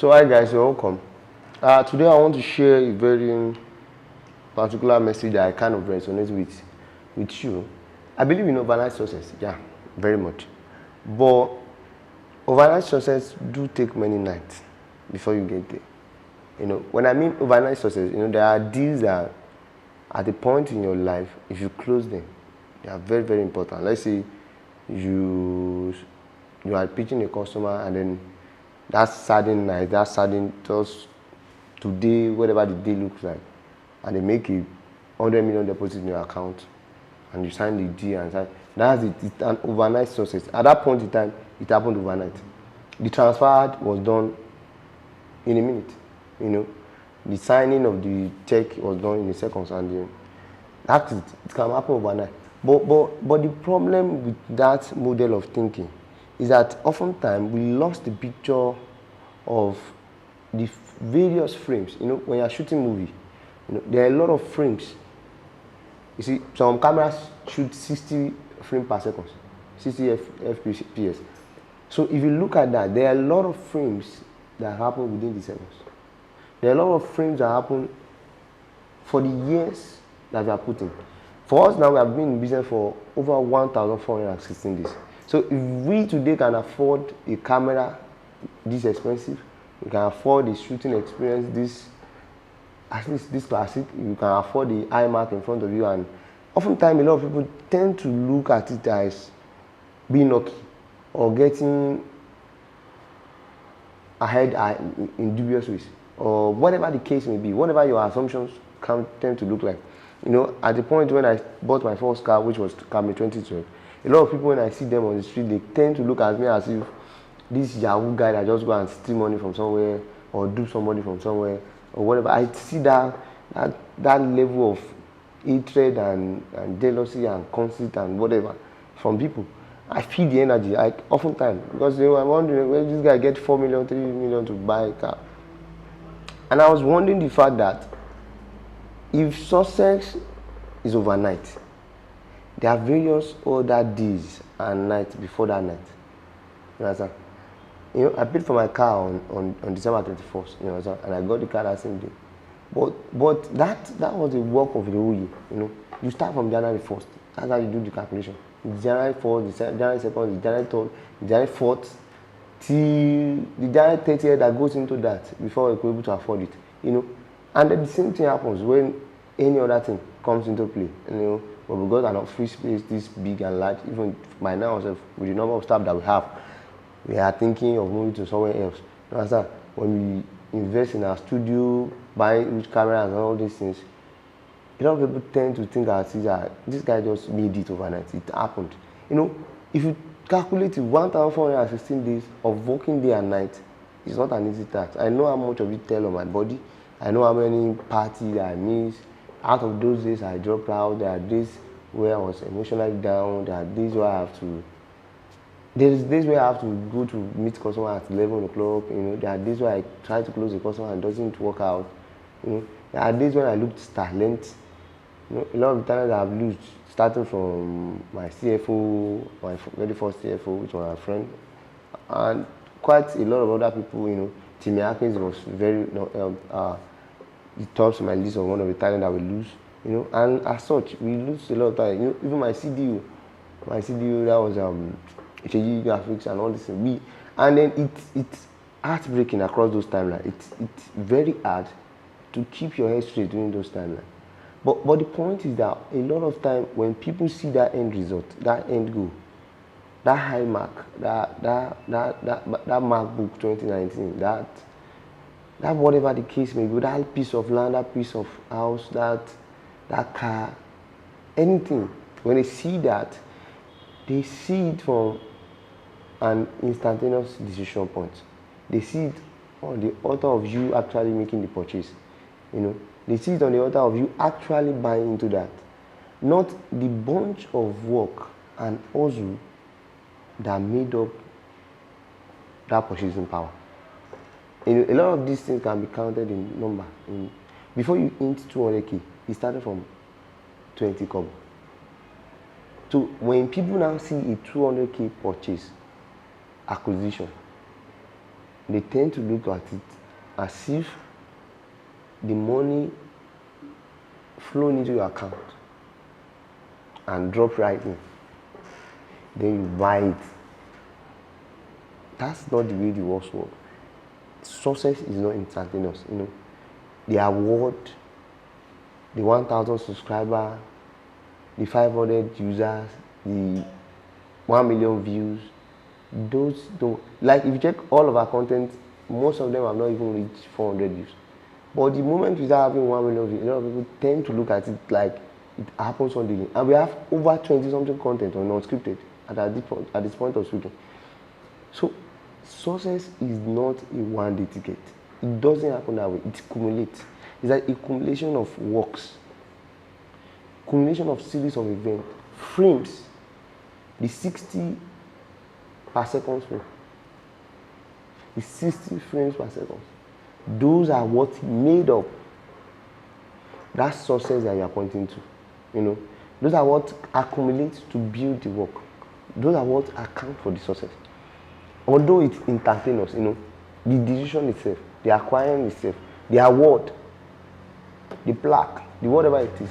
So hi guys, you're welcome. Today I want to share a very particular message that I kind of resonate with you. I believe in overnight success, yeah, very much. But overnight success do take many nights before you get there. When I mean overnight success, there are deals that at a point in your life, if you close them, they are very, very important. Let's say you are pitching a customer and then that sudden night, that sudden just today, whatever the day looks like, and they make a 100 million deposit in your account, and you sign the deal and sign. That's it. It's an overnight success. At that point in time, it happened overnight. The transfer was done in a minute. The signing of the check was done in a second, and that's it. It can happen overnight. But the problem with that model of thinking is that oftentimes we lost the picture of the various frames. When you're shooting movie, there are a lot of frames. You see, some cameras shoot 60 frames per second, 60 FPS. So if you look at that, there are a lot of frames that happen within the seconds. There are a lot of frames that happen for the years that we are putting. For us now, we have been in business for over 1,416 days. So if we today can afford a camera this expensive, we can afford the shooting experience at least this classic, you can afford the iMac in front of you, and oftentimes a lot of people tend to look at it as being lucky or getting ahead in dubious ways, or whatever the case may be, whatever your assumptions can tend to look like. At the point when I bought my first car, which was Camry 2012, a lot of people, when I see them on the street, they tend to look at me as if this Yahoo guy that just go and steal money from somewhere or do somebody from somewhere or whatever. I see that level of hatred and jealousy and conceit and whatever from people. I feel the energy oftentimes, because I'm wondering where this guy get 4 million, 3 million to buy a car. And I was wondering the fact that if success is overnight, there are various other days and nights before that night. You understand? I paid for my car on December 31st, and I got the car that same day. But that was the work of the whole year. You start from January 1st. That's how you do the calculation. January 4th, January 2nd, January 3rd, January 4th, till the January 30th that goes into that before you're able to afford it. And then the same thing happens when any other thing comes into play. But because an office space this big and large, even by now, with the number of staff that we have, we are thinking of moving to somewhere else. You understand? When we invest in our studio, buying huge cameras and all these things, a lot of people tend to think that this guy just made it overnight. It happened. If you calculate it, 1,416 days of working day and night, it's not an easy task. I know how much of it tell on my body. I know how many parties I miss. Out of those days, I dropped out. There are days where I was emotionally down. There are days where I have to go to meet customer at 11 o'clock. There are days where I try to close the customer and it doesn't work out. There are days when I looked talent. A lot of the times I've lost, starting from my CFO, my very first CFO, which was my friend, and quite a lot of other people. Timmy Atkins was very, he tops my list of one of the talent that we lose. And as such, we lose a lot of time. Even my CDO, that was HAG graphics and all this. And then it's heartbreaking across those timelines. It's very hard to keep your head straight during those timelines. But the point is that a lot of time when people see that end result, that end goal, that high mark, that MacBook 2019, that whatever the case may be, that piece of land, that piece of house, that car, anything, when they see that, they see it from an instantaneous decision point. They see it on the altar of you actually making the purchase. They see it on the altar of you actually buying into that. Not the bunch of work and hustle that made up that purchasing power. A lot of these things can be counted in number. Before you hit 200K, it started from 20 kobo. So when people now see a 200K purchase, acquisition, they tend to look at it as if the money flowing into your account and drop right in. Then you buy it. That's not the way the world works. Success is not instantaneous. The award, the 1,000 subscribers, the 500 users, the 1 million views, those don't, like if you check all of our content, most of them have not even reached 400 views. But the moment we start having 1 million views, a lot of people tend to look at it like it happens on daily. And we have over 20 something content on unscripted at this point of speaking. So success is not a one-day ticket. It doesn't happen that way. It accumulates. It's like accumulation of works, accumulation of series of events, frames, the 60 per second frame, the 60 frames per second. Those are what made up that success that you are pointing to. Those are what accumulate to build the work. Those are what account for the success. Although it's instantaneous, the decision itself, the acquiring itself, the award, the plaque, the whatever it is,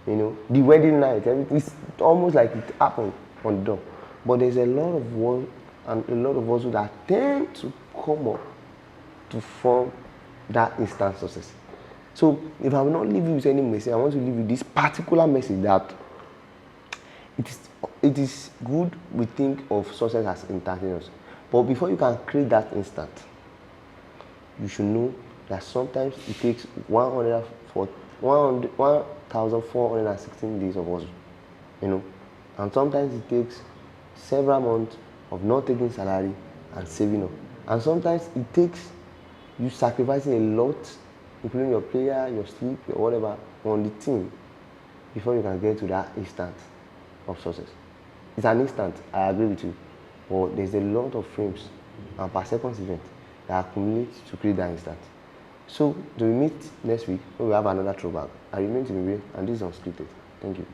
the wedding night, everything, it's almost like it happened on the door. But there's a lot of work and a lot of us that tend to come up to form that instant success. So if I will not leave you with any message, I want to leave you this particular message that it is good we think of success as instantaneous. But before you can create that instant, you should know that sometimes it takes 1,416 days of hustle, and sometimes it takes several months of not taking salary and saving up, and sometimes it takes you sacrificing a lot, including your prayer, your sleep, your whatever, on the team before you can get to that instant of success. It's an instant, I agree with you, but there's a lot of frames and per second event that accumulate to create that instant. So, do we meet next week when we have another throwback? I remain to be real, and this is unscripted. Thank you.